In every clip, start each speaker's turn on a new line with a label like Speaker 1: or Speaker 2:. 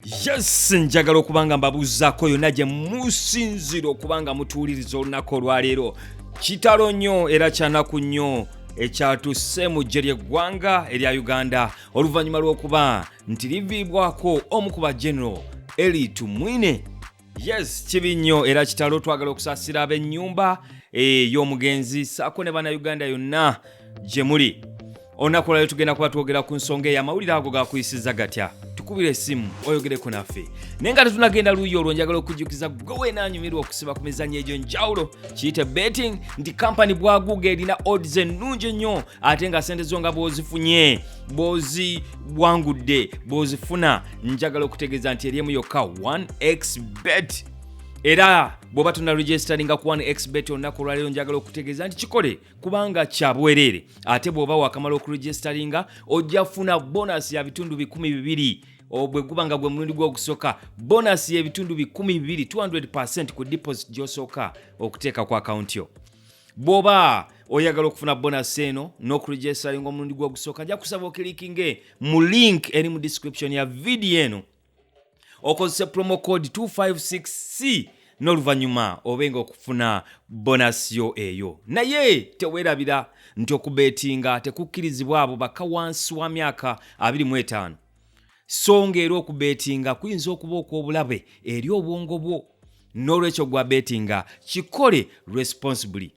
Speaker 1: Yes, njagala okubanga mbabuzaako yonna gye musinzira okubanga mutuuliriza olunaku olwaleero. Kitalo nnyo era kyanaku nnyo ekyatusse mu ggye ly'eggwanga erya Uganda oluvannyuma lw'okuba nti liviibwako omu ku General Elly Tumwine. Yes, kibi nnyo era kitalo twagala okusaasira ab'ennyumba y'omugenzi ssaako ne bannayuganda yonna gye muli. Olunaku olwaleero tugenda kuba twogera ku nsonga ey'amawulire ago gakuyisiza gatya. Tukubira essimu oyogedeko naffe. Naye nga tetunagenda luuyi olwo njagala okujjukiza gwe weenaanyumirwa okusiba ku mizannyo egyo njawulo kiyite betting nti kampani bwaguuga erina odds ennungi nnyo ate nga ssente zo nga bw'ozifunye bw'oziwangudde bw'ozifuna njagala okutegeeza nti eriemu yokka 1xbet. Era bw'oba tunaregisteringa ku 1xbet olunaku olwaleero njagala okutegeeza nti kikole kubanga kya bwereere ate bw'oba waakamala okuregisteringa ojja kufuna bonus ya bitundu 200 bwe guba nga gwe mulundi gw'ogusooka bonus y'ebitundu 200 200% ku deposit gy'osooka okuteeka ku akawunti yo. Bw'oba oyagala okufuna bonus eno n'okuregisteringa omulundi gw'ogusooka nja kusaba okilikinge mu link eri mu description ya video eno okozese promo code 256C n'oluvannyuma obenga okufuna bonus yo eyo. Naye teweerabira nti okubeetinga tekukkirizibwa abo bakka wansi wa myaka 25. So ng'era okubeetinga kuyinza okuba okw'obulabe eri obwongo bwo. N'olwekyo gwa beetinga kikole responsibly.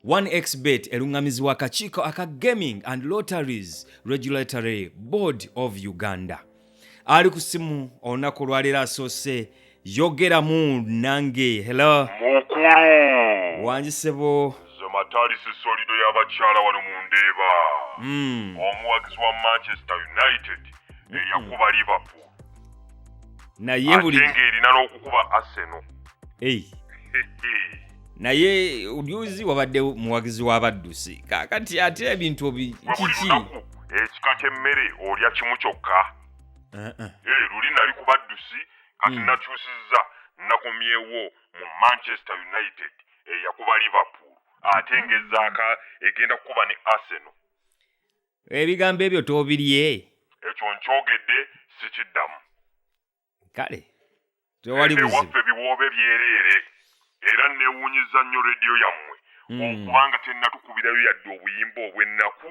Speaker 1: 1xbet eruŋŋamizibwa akakiiko aka Gaming and Lotteries Regulatory Board of Uganda. Ali ku simu olunaku olwaleero asoose yogeramu nange. Hello
Speaker 2: mukulu
Speaker 1: wanjisebo
Speaker 2: zemataalisi solido y'abakyala wano mu Ndeeba. Omuwagizi wa Manchester United eyakuba Liverpool
Speaker 1: naye buli
Speaker 2: ate ng'erina n'okukuba Arsenal.
Speaker 1: Naye olyuzi wabadde muwagizi w'abaddusi kakati ate ebintu kiki
Speaker 2: ekika ky'emmere olya kimu kyokka. Luli nali ku baddusi kati nakyusizza nakomyewo mu Manchester United eyakuba Liverpool ate ng'ezaaka egenda kukuba ne Arsenal.
Speaker 1: Ebigambo ebyo toobirye
Speaker 2: ekyo nkyogedde sikiddamu.
Speaker 1: Kale tewali buzibu
Speaker 2: ewaffe biwoobe byereere era neewuunyiza nnyo rediyo yammwe okubanga tennatukubirayo yadde obuyimba obw'ennaku.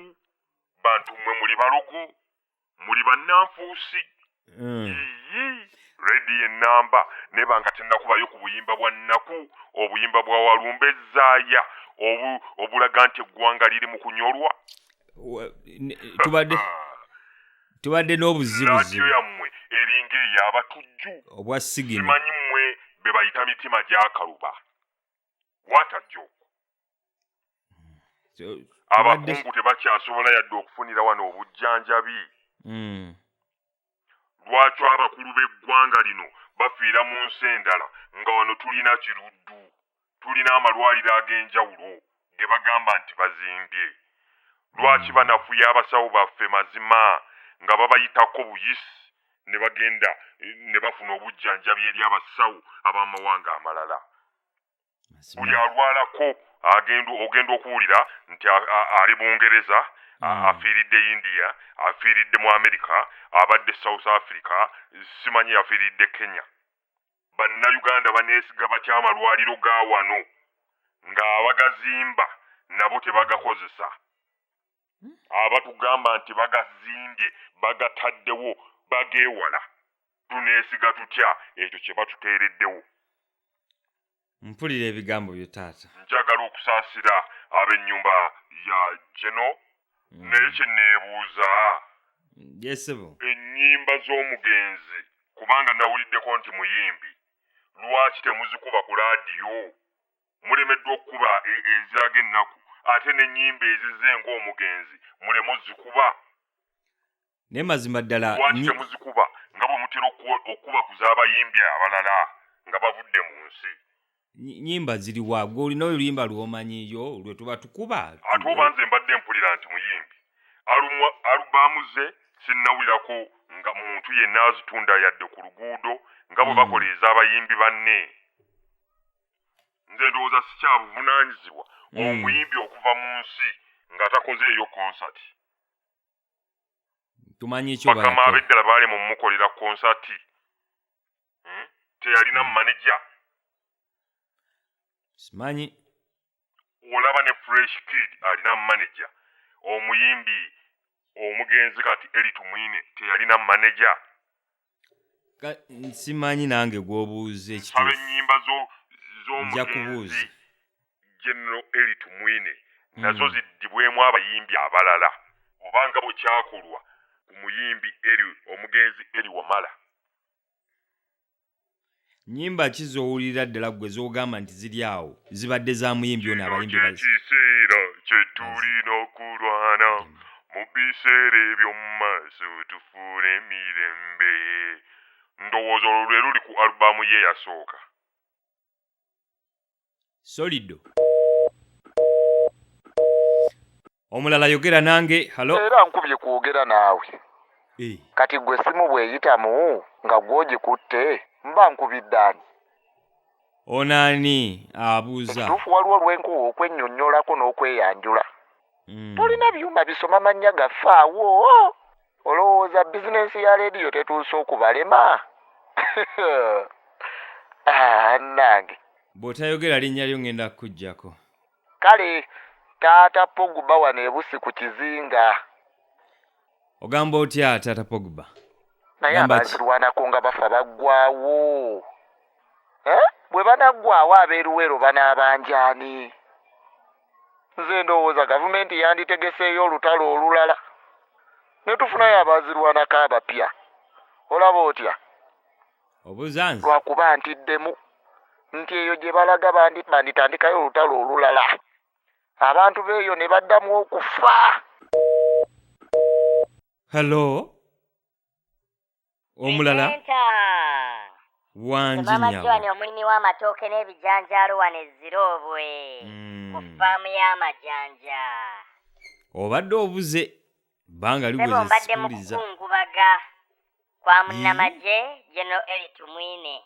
Speaker 2: Bantu mmwe muli balogo muli bannanfuusi. Rediyo ennamba nebanga tennakubayo ku buyimba bwa nnaku obuyimba bwa walumbe ezzaaya obulaga nti eggwanga liri mu kunyolwa.
Speaker 1: tubadde n'obuzibuzibu.
Speaker 2: Radiyo yammwe eringa ey'abatujju
Speaker 1: obwa sigino
Speaker 2: simanyi mmwe be bayita mitima gy'akaluba. What a joke. Abakungu tebakyasobola yadde okufunira wano obujjanjabi. Lwaki abakulu b'eggwanga lino bafiira mu nsi endala nga wano tulina kiruddu, tulina amalwaliro ag'enjawulo ge bagamba nti bazimbye? Lwaki banafuya abasawo baffe mazima nga babayitako buyisi ne bagenda ne bafuna obujjanjabi eri abasawo ab'amawanga amalala? Buli alwalako ogenda okuwulira nti ali Bungereza, afiiridde India, afiiridde mu America, abadde South Africa, simanyi afiiridde Kenya. Bannayuganda baneesiga batya amalwaliro ga wano nga abagazimba nabo tebagakozesa. Abatugamba nti bagazimbye bagataddewo bageewala tuneesiga tutya ekyo kye batuteereddewo?
Speaker 1: Mpulira ebigambo byo taata.
Speaker 2: Njagala okusaasira ab'ennyumba ya Geno. Naye kye neebuuza
Speaker 1: yesebo
Speaker 2: ennyimba z'omugenzi kubanga nawuliddeko nti muyimbi, lwaki temuzikuba ku laadiyo? Mulemeddwa okukuba eziraga ennaku ate n'ennyimba ezize ng'omugenzi muleme ozzikuba.
Speaker 1: naye mazima ddala
Speaker 2: lwaki temuzikuba nga bwe mutera okukuba ku z'abayimbi abalala nga bavudde mu nsi?
Speaker 1: nnyimba ziri wa gwe olina oluyimba lw'omanyiyo lwe tuba tukuba.
Speaker 2: Ate oba nze mbadde mpulira nti muyimbi alubaamu ze sinnawulirako nga muntu yenna azitunda yadde ku luguudo nga bwe bakola ez'abayimbi banne. Nze ndowooza sikyabuvunaanyizibwa omuyimbi okuva mu nsi nga takozeeyo konsati.
Speaker 1: tumanyi ekyo
Speaker 2: bakama ab'eddala baali mu mukolera konsati teyalina manager.
Speaker 1: Simanyi.
Speaker 2: Olaba ne Fresh Kid alina manager. Omuyimbi omugenzi kati Elly Tumwine teyalina manager.
Speaker 1: Simanyi nange gw'obuuza ekituufu.
Speaker 2: Saba ennyimba
Speaker 1: Nja kubuuza.
Speaker 2: z'omugenzi General Elly Tumwine nazo ziddibwemu abayimbi abalala obanga bwe kyakolwa ku muyimbi Elly omugenzi Elly Wamala.
Speaker 1: Nnyimba ki z'owulira ddala gwe z'ogamba nti ziri awo zibadde za muyimbi ono abayimbi
Speaker 2: kiseera kye tulina okulwana mu biseera eby'omu maaso tufuule emirembe. Ndowooza olwo lwe luli ku alubamu ye eyasooka.
Speaker 1: Solido. Omulala yogera nange. Halo.
Speaker 3: Era nkubye kwogera naawe. Kati gwe simu bweyitamu nga gw'ogikutte mba nkubidde ani?
Speaker 1: Onaani abuuza.
Speaker 3: Ekituufu waliwo olw'enkuwa okwennyonnyolako n'okweyanjula. Tolina byuma bisoma mannya gaffe awo. Olowooza bizinensi ya leediyo tetuuse okubalema? Nange.
Speaker 1: Bw'otayogera linnya lyo ngenda kukuggyako.
Speaker 3: Kale taata Pogba wano ebusi ku kizinga.
Speaker 1: Ogamba otya taata Pogba?
Speaker 3: Naye abazirwanako nga bafa baggwaawo. Bwe banaggwaawo ab'eruwero banaabanjaani. Nze ndowooza gavumenti yanditegeseeyo olutalo olulala. Ne tufunayo abazirwanako abapya. Olaba otya?
Speaker 1: Obuuza nze?
Speaker 3: Lwakuba ntiddemu nti eyo gye balaga banditandikayo olutalo olulala. Abantu b'eyo ne baddamu okufa.
Speaker 1: Hello? Omulala? Wangi
Speaker 4: Maama
Speaker 1: nyawo.
Speaker 4: Joan omulimi w'amatooke n'ebijanjaalo wano ezziroobwe ku ffaamu y'amajanja.
Speaker 1: Obadde obuze banga
Speaker 4: Sebo
Speaker 1: ligwe
Speaker 4: mbadde mu
Speaker 1: zisipuliza.
Speaker 4: kukungubaga kwa munnamagye General Elly Tumwine.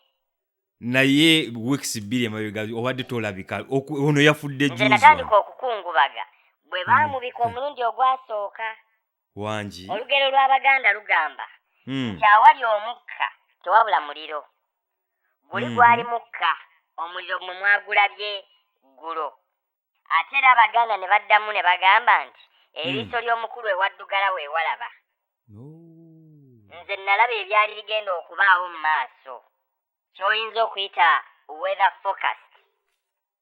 Speaker 1: Naye weeks 2 emabega obadde tolabika. Ono yafudde
Speaker 4: Nze
Speaker 1: juzi.
Speaker 4: natandika okukungubaga bwe baamubika omulundi ogwasooka.
Speaker 1: Wangi.
Speaker 4: Olugero lw'Abaganda lugamba nti awali omukka tewabula muliro. Guli gwali mukka omuliro mwe mwagulabye ggulo. Ate era Abaganda ne baddamu ne bagamba nti eriiso ly'omukulu ewaddugala weewalaba. Nze nalaba ebyali bigenda okubaawo mu maaso ky'oyinza okuyita weather forecast.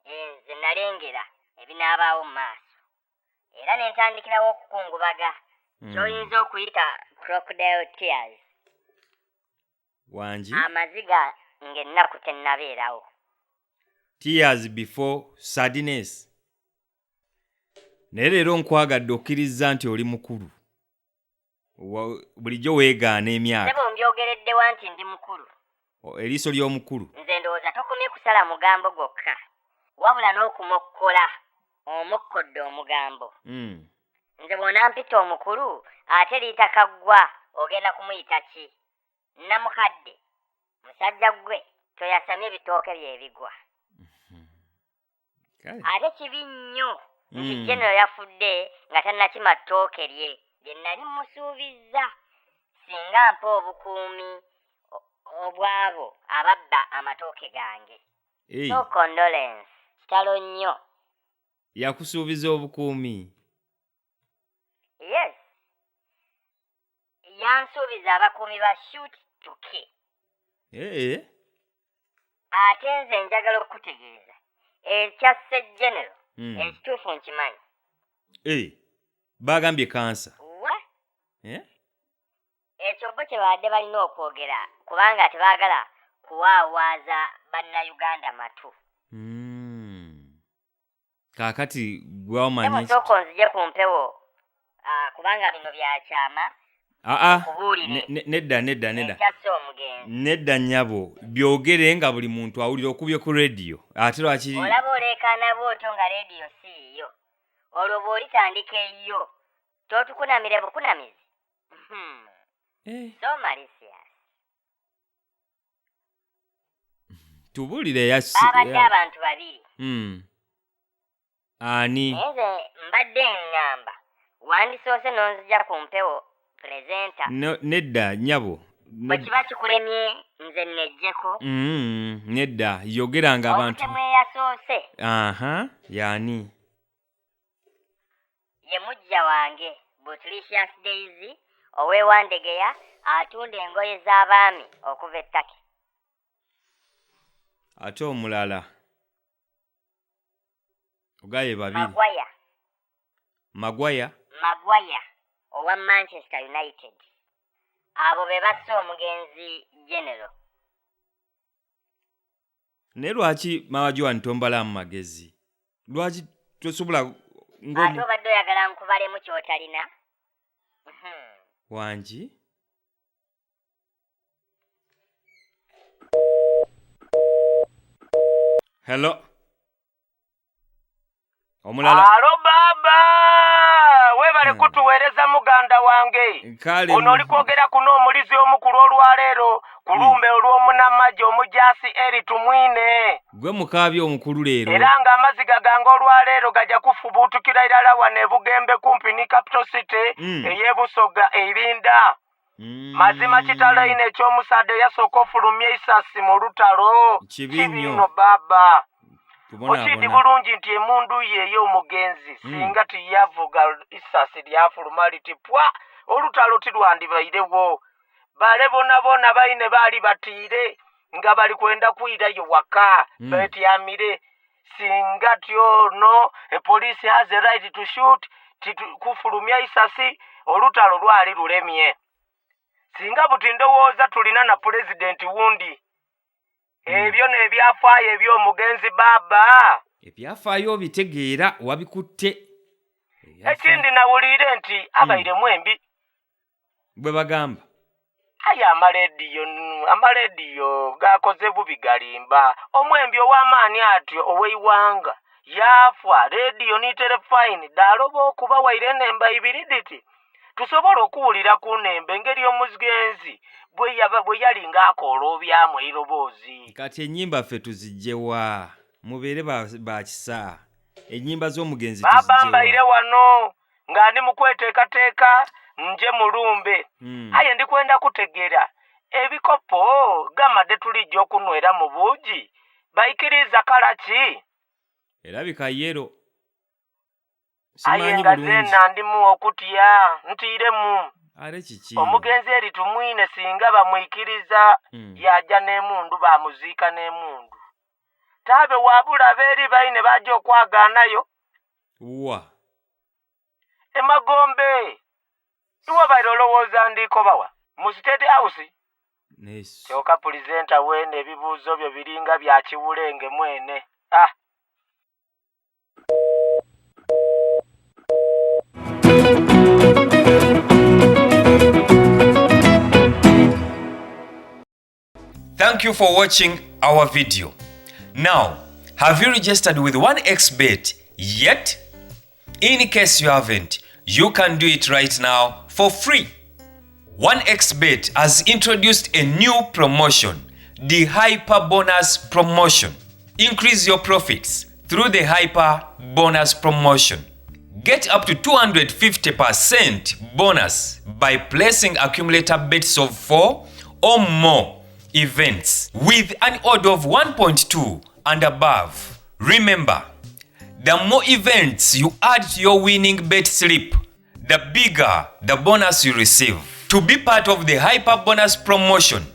Speaker 4: Nze nalengera ebinaabaawo mu maaso era ne ntandikirawo okukungubaga ky'oyinza okuyita crocodile tears.
Speaker 1: Wangi.
Speaker 4: Amaziga ng'ennaku tennabeerawo.
Speaker 1: Tears before sadness. Naye leero nkwagadde okkiriza nti oli mukulu. Bulijjo weegaana emyaka.
Speaker 4: Sebo mbyogereddewa nti ndi mukulu.
Speaker 1: Eriiso ly'omukulu.
Speaker 4: Nze ndowooza tokomye kusala mugambo gwokka wabula n'okumokkola omukkodde omugambo. Nze bw'onampita omukulu ate liitakaggwa ogenda kumuyita ki? Namukadde musajja gwe toyasamye ebitooke bye bigwa. Ate kibi nnyo nti General yafudde nga tannakima ttooke lye nali musuubizza singa mpa obukuumi obwabo ababba amatooke gange. No condolence. Kitalo nnyo.
Speaker 1: Yakusuubiza obukuumi?
Speaker 4: Yes. Yansuubiza abakuumi ba shoot to kill. Ate nze njagala okutegeeza Ekyasse General ekituufu nkimanyi.
Speaker 1: Bagambye kansa.
Speaker 4: Wa? Ekyo bo kye badde balina okwogera kubanga tebaagala kuwaawaaza bannayuganda matu.
Speaker 1: Kaakati gwe omanyi.
Speaker 4: Sooka onzije ku mpewo kubanga bino byakyama.
Speaker 1: Nedda.
Speaker 4: Ekyasse omugenzi.
Speaker 1: Nedda nnyabo byogere nga buli muntu awulira okubye ku radio. Ate lwaki
Speaker 4: olaba oleekaana bw'otyo nga radio siiyo. Olwo bw'olitandika eyo totukunamire bukunamizi. So malicious.
Speaker 1: Tubulire yasi.
Speaker 4: Babadde abantu babiri.
Speaker 1: Ani?
Speaker 4: Nze mbadde ngamba wandisoose n'onzija ku mpewo presenter.
Speaker 1: Nedda nnyabo
Speaker 4: bwe kiba kikulemye nze nejjeko.
Speaker 1: Nedda yogeranga abantu.
Speaker 4: Omutemu eyasoose.
Speaker 1: Yani.
Speaker 4: Ye mujja wange Butlicious Daisy ow'ewandegeya atunda engoye z'abaami okuva ettake.
Speaker 1: Ate omulala ogaye babiri. Magwaya owa
Speaker 4: Manchester United. Abo be basse omugenzi General.
Speaker 1: Ne lwaki Maama Joan tombalamu magezi? Lwaki tosobola
Speaker 4: ate obadde oyagala nkubalemu ky'otalina?
Speaker 1: Wangi? Hello. Omulala.
Speaker 5: Alo baba. Webale kutuweereza muganda wange. Ono oli kwogera kuno omulizi omukulu olwaleero ku lumbe olw'omunamagye omujasi Elly Tumwine.
Speaker 1: Gwe mukaabi omukulu leero.
Speaker 5: Era ng'amaziga gange olwaleero gajja kufubuutukira irala wano e Bugembe kumpi ne capital city ey'Ebusoga Irinda. Mazima kitalaine ekyomusadde yasooka ofulumya isasi mu lutalo. Kibi nnyo baba. Okidi bulungi nti emundu yeeyo omugenzi singa tiyavuga isasi lyafuluma liti pwa olutalo tilwandibairewo. Bale bonna baine baali batiire nga bali kwenda kuyirayo waka beetyamire. Singa tyono police has a right to shoot kufulumya isasi olutalo lwali lulemye. Singa buti ndowooza tulina na pulezidenti wundi. Ebyo n'ebyafaayo eby'omugenzi baba.
Speaker 1: Ebyafaayo bitegeera wabikutte.
Speaker 5: Ekindi nawulire nti abairemu embi.
Speaker 1: Bwe bagamba.
Speaker 5: Aye amalediyo gakoze bubi galimba. Omwembi ow'amaanyi atyo ow'eiwanga yafa rediyo ni telefayini daloba okuba waire nemba ibiri diti. Tusobola okuwulira ku nnembe engeri omugenzi bwe yalinga akoola obyamu eiroboozi.
Speaker 1: Kati ennyimba ffe tuzigyewa mubeere ba kisa. Ennyimba z'omugenzi
Speaker 5: tuzigyewa. Baba mbaire wano nga ndi mu kweteekateeka nje mulumbe. Aye ndi kwenda kutegeera ebikopo gamadde tulijja okunywera mu buugi bayikiriza kala ki?
Speaker 1: Erabika yero.
Speaker 5: Aye nga zena ndimu okutya ntiiremu.
Speaker 1: Ale kiki?
Speaker 5: Omugenzi Elly Tumwine singa bamwikiriza yajja n'emundu bamuziika n'emundu. Taabe wabula beeri baine bajja okwagaanayo.
Speaker 1: Wa.
Speaker 5: Emagombe. Iwe baire olowooza ndiko bawa. Mu State House.
Speaker 1: Nesu.
Speaker 5: Kyoka pulizenta wene ebibuuzo byo biringa bya kiwulenge mwene.
Speaker 1: Thank you for watching our video. Now, have you registered with 1xBet yet? In case you haven't, you can do it right now for free. 1xBet has introduced a new promotion, the Hyper Bonus Promotion. Increase your profits through the Hyper Bonus Promotion. Get up to 250% bonus by placing accumulator bets of 4 or more events with an order of 1.2 and above. Remember, the more events you add to your winning bet slip, the bigger the bonus you receive. To be part of the Hyper Bonus Promotion,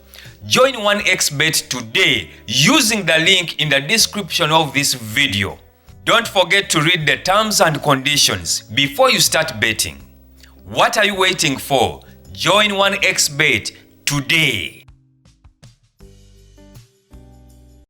Speaker 1: join 1xBet today using the link in the description of this video. Don't forget to read the terms and conditions before you start betting. What are you waiting for? Join 1xBet today.